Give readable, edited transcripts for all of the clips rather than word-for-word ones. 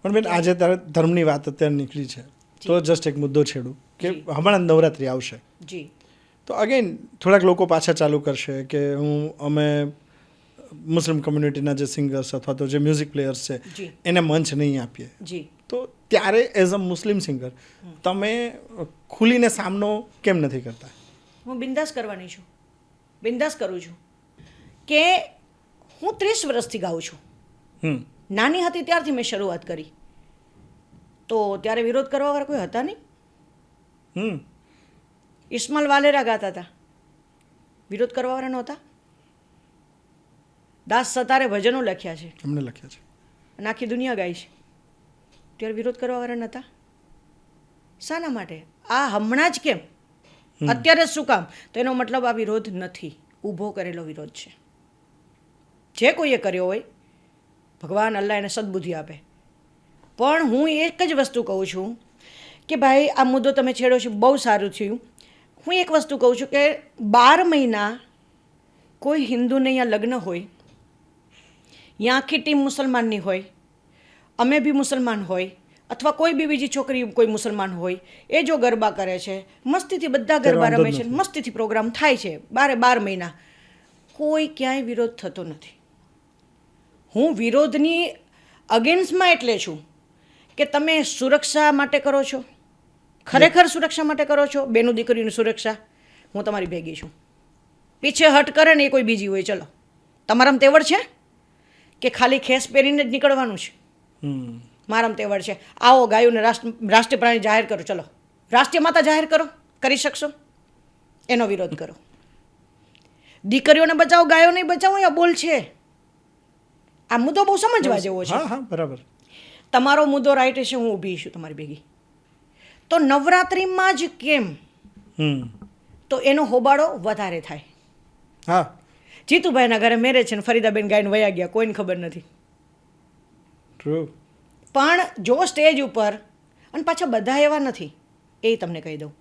પણ બેન આજે તારે ધર્મની વાત અત્યારે નીકળી છે તો જસ્ટ એક મુદ્દો છેડું કે હમણાં નવરાત્રિ આવશે જી તો અગેન થોડાક લોકો પાછા ચાલુ કરશે કે અમે મુસ્લિમ કમ્યુનિટીના જે સિંગર્સ અથવા તો જે મ્યુઝિક પ્લેયર્સ છે જી એને મંચ નહીં આપીએ જી તો ત્યારે એઝ અ મુસ્લિમ સિંગર તમે ખુલીને સામનો કેમ નથી કરતા? હું બિંદાસ કરવાની છું, બિંદાસ કરું છું કે હું 30 વર્ષથી ગાઉં છું. નાની હતી ત્યારથી મેં શરૂઆત કરી, તો ત્યારે વિરોધ કરવાવાળા કોઈ હતા નહીં. ઇસ્માઇલ વાલેરા ગાતા હતા, વિરોધ કરવાવાળા નહોતા. દાસ સતારે ભજનો લખ્યા છે, એમને લખ્યા છે, અને આખી દુનિયા ગાય છે, ત્યારે વિરોધ કરવાવાળા નહોતા. શાના માટે? આ હમણાં જ કેમ, અત્યારે જ શું કામ? તો એનો મતલબ આ વિરોધ નથી, ઊભો કરેલો વિરોધ છે. જે કોઈએ કર્યો હોય ભગવાન અલ્લાહ એને સદબુદ્ધિ આપે. પણ હું એક જ વસ્તુ કહું છું કે ભાઈ આ મુદ્દો તમે છેડો છો, બહુ સારું થયું. હું એક વસ્તુ કહું છું કે 12 મહિના કોઈ હિન્દુને અહીંયા લગ્ન હોય, ત્યાં આખી ટીમ મુસલમાનની હોય, અમે બી મુસલમાન હોય, અથવા કોઈ બી બીજી છોકરી કોઈ મુસલમાન હોય, એ જો ગરબા કરે છે, મસ્તીથી બધા ગરબા રમે છે, મસ્તીથી પ્રોગ્રામ થાય છે 12 મહિના, કોઈ ક્યાંય વિરોધ થતો નથી. હું વિરોધની અગેન્સ્ટમાં એટલે છું કે તમે સુરક્ષા માટે કરો છો, ખરેખર સુરક્ષા માટે કરો છો, બેનું દીકરીની સુરક્ષા, હું તમારી ભેગી છું. પીછે હટ કરે ને એ કોઈ બીજી હોય, ચલો તમારામાં તેવડ છે કે ખાલી ખેસ પહેરીને જ નીકળવાનું છે? મારામાં તેવડ છે, આવો ગાયોને રાષ્ટ્રીય પ્રાણી જાહેર કરો, ચલો રાષ્ટ્રીય માતા જાહેર કરો, કરી શકશો? એનો વિરોધ કરો. દીકરીઓને બચાવો, ગાયોને બચાવો, આ બોલ છે. આ મુદ્દો બહુ સમજવા જેવો છે. હા બરાબર. તમારો મુદ્દો રાઈટ છે, હું ઊભી છું તમારી ભેગી. તો નવરાત્રિમાં જ કેમ? તો એનો હોબાળો વધારે થાય. હા, જીતુભાઈના ઘરે મેરેજ છે ને ફરીદાબેન ગાઈને વયા ગયા, કોઈને ખબર નથી. ટ્રુ. પણ જો સ્ટેજ ઉપર, અને પાછા બધા એવા નથી, એ તમને કહી દઉં,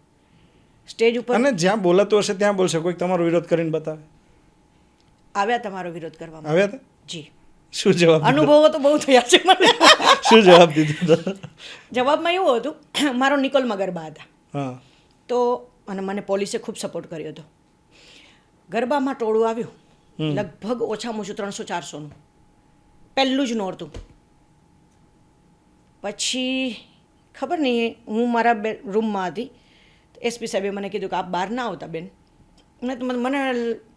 સ્ટેજ ઉપર અને જ્યાં બોલાતું હશે ત્યાં બોલશે, કોઈ તમારો વિરોધ કરીને બતાવે. આવ્યા તમારો વિરોધ કરવામાં? આવ્યા હતા? જી. શું જવાબ? અનુભવો તો બહુ થયા છે મને. શું જવાબ દીધો? જવાબમાં એવું હતું, મારો નિકોલમાં ગરબા હતા. હા. તો અને મને પોલીસે ખૂબ સપોર્ટ કર્યો હતો. ગરબામાં ટોળું આવ્યું, લગભગ ઓછામાં ઓછું 300-400નું, પહેલું જ નોરતું. પછી ખબર નહીં, હું મારા રૂમમાં હતી, એસપી સાહેબે મને કીધું કે આપ બહાર ના આવતા બેન, મને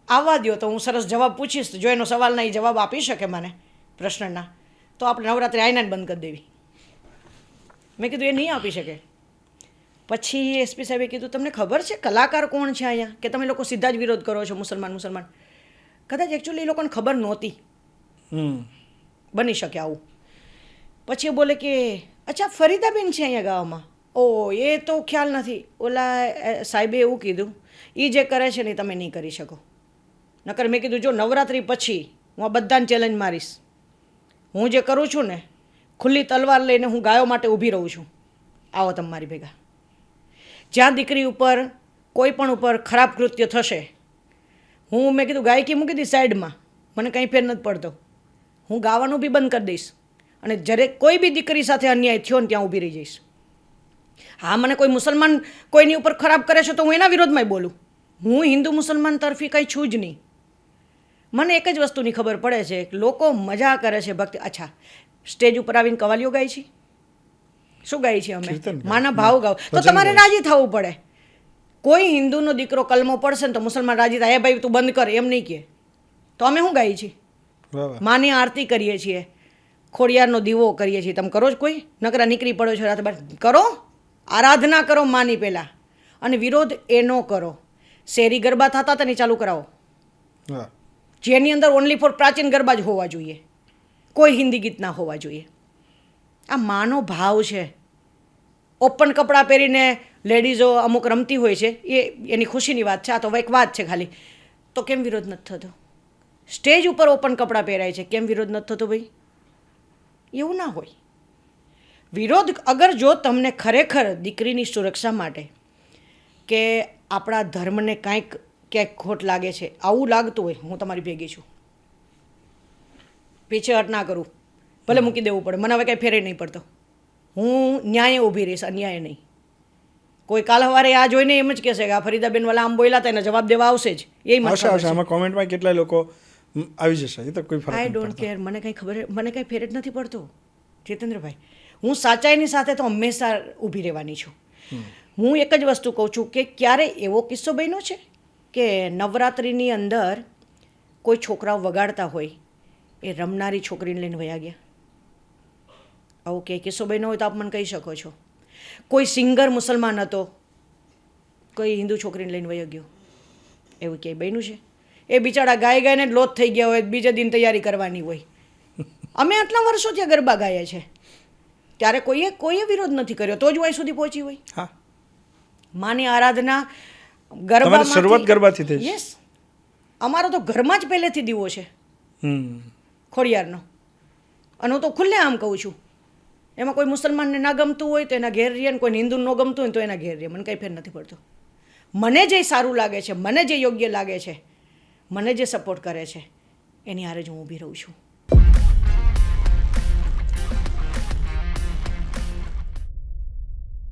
આવવા દો તો હું સરસ જવાબ પૂછીશ, જો એનો સવાલના એ જવાબ આપી શકે મને પ્રશ્નના, તો આપણે નવરાત્રિ આઈને જ બંધ કરી દેવી. મેં કીધું એ નહીં આપી શકે. પછી એસપી સાહેબે કીધું તમને ખબર છે કલાકાર કોણ છે અહીંયા, કે તમે લોકો સીધા જ વિરોધ કરો છો મુસલમાન? કદાચ એકચ્યુઅલી એ લોકોને ખબર નહોતી, બની શકે આવું. પછી એ બોલે કે અચ્છા ફરીદાબેન છે અહીંયા ગાવામાં? ઓ એ તો ખ્યાલ નથી, ઓલા સાહેબે એવું કીધું, એ જે કરે છે ને તમે નહીં કરી શકો. નકર મેં કીધું જો નવરાત્રિ પછી હું આ બધાને ચેલેન્જ મારીશ, હું જે કરું છું ને ખુલ્લી તલવાર લઈને હું ગાયો માટે ઊભી રહું છું, આવો તમે મારી ભેગા. જ્યાં દીકરી ઉપર કોઈ પણ ઉપર ખરાબ કૃત્ય થશે, મેં કીધું ગાયકી મૂકી દઈશ સાઈડમાં, મને કંઈ ફેર નથી પડતો, હું ગાવાનું બી બંધ કરી દઈશ, અને જ્યારે કોઈ બી દીકરી સાથે અન્યાય થયો ને ત્યાં ઊભી રહી જઈશ. હા, મને કોઈ મુસલમાન કોઈની ઉપર ખરાબ કરે છે તો હું એના વિરોધમાં બોલું, હું હિન્દુ મુસલમાન તરફી કંઈ છું જ નહીં. મને એક જ વસ્તુની ખબર પડે છે, લોકો મજા કરે છે ભક્તિ. અચ્છા, સ્ટેજ ઉપર આવીને કવાલીઓ ગાય છે, શું ગાય છે? અમે માના ભાવ ગાવ, તો તમારે રાજી થવું પડે. કોઈ હિન્દુનો દીકરો કલમો પડશે ને તો મુસલમાન રાજી થાય, ભાઈ તું બંધ કર, એમ નહીં કહે. તો અમે શું ગાઈએ છીએ? માની આરતી કરીએ છીએ, ખોડિયારનો દીવો કરીએ છીએ. તમે કરો જ કોઈ? નકરા નીકળી પડો છો રાત બાર, કરો, આરાધના કરો માની પહેલાં, અને વિરોધ એનો કરો. શેરી ગરબા થતા હતા ને ચાલુ કરાવો, જેની અંદર ઓનલી ફોર પ્રાચીન ગરબા જ હોવા જોઈએ, કોઈ હિન્દી ગીત ના હોવા જોઈએ. આ માનો ભાવ છે. ઓપન કપડાં પહેરીને લેડીઝો અમુક રમતી હોય છે, એ એની ખુશીની વાત છે, આ તો એક વાત છે ખાલી. તો કેમ વિરોધ નથી થતો? સ્ટેજ ઉપર ઓપન કપડાં પહેરાય છે, કેમ વિરોધ નથી થતો ભાઈ? એવું ના હોય. વિરોધ અગર જો તમને ખરેખર દીકરીની સુરક્ષા માટે કે આપણા ધર્મને કાંઈક ક્યાંક ખોટ લાગે છે, આવું લાગતું હોય, હું તમારી ભેગી છું, પીછેહટ ના કરું. ભલે મૂકી દેવું પડે, મને હવે કાંઈ ફેરે નહીં પડતો. હું ન્યાયે ઊભી રહીશ, અન્યાય નહીં. કોઈ કાલ સવારે આ જોઈને એમ જ કહેશે કે આ ફરીદાબેન વાલા આમ બોલ્યા હતા એને જવાબ દેવા આવશે જ. એ આવશે આવશે, આમાં કોમેન્ટમાં કેટલાય લોકો આવી જશે, એ તો કોઈ ફરક આઈ નથી ડોન્ટ પડતો. કેર, મને કંઈ ખબર, મને કંઈ ફેર જ નથી પડતો જીતેન્દ્રભાઈ. હું સાચાઈની સાથે તો હંમેશા ઊભી રહેવાની છું. હું એક જ વસ્તુ કહું છું કે ક્યારે એવો કિસ્સો બન્યો છે કે નવરાત્રિની અંદર કોઈ છોકરાઓ વગાડતા હોય એ રમનારી છોકરીને લઈને વયા ગયા? આવો કે કિસ્સો બન્યો હોય તો આપ મને કહી શકો છો. કોઈ સિંગર મુસલમાન હતો, કોઈ હિન્દુ છોકરીને લઈને વયો ગયો, એવું ક્યાંય બન્યું છે? એ બિચારા ગાય ગાયને લોથ થઈ ગયા હોય, બીજે દિન તૈયારી કરવાની હોય. અમે આટલા વર્ષોથી આ ગરબા ગાયા છે, ત્યારે કોઈએ વિરોધ નથી કર્યો, તો જ હું અહીં સુધી પહોંચી હોય. હા, માની આરાધના તમારી શરૂઆત ગરબાથી થઈ છે. યસ, અમારો તો ઘરમાં જ પહેલેથી દીવો છે ખોડિયારનો. અને હું તો ખુલ્લે આમ કહું છું, એમાં કોઈ મુસલમાનને ના ગમતું હોય તો એના ઘેર રહીએ, ને કોઈ હિન્દુને ન ગમતું હોય તો એના ઘેર રહીએ, મને કંઈ ફેર નથી પડતો. મને જે સારું લાગે છે, મને જે યોગ્ય લાગે છે, મને જે સપોર્ટ કરે છે, એની હારે જ હું ઊભી રહું છું.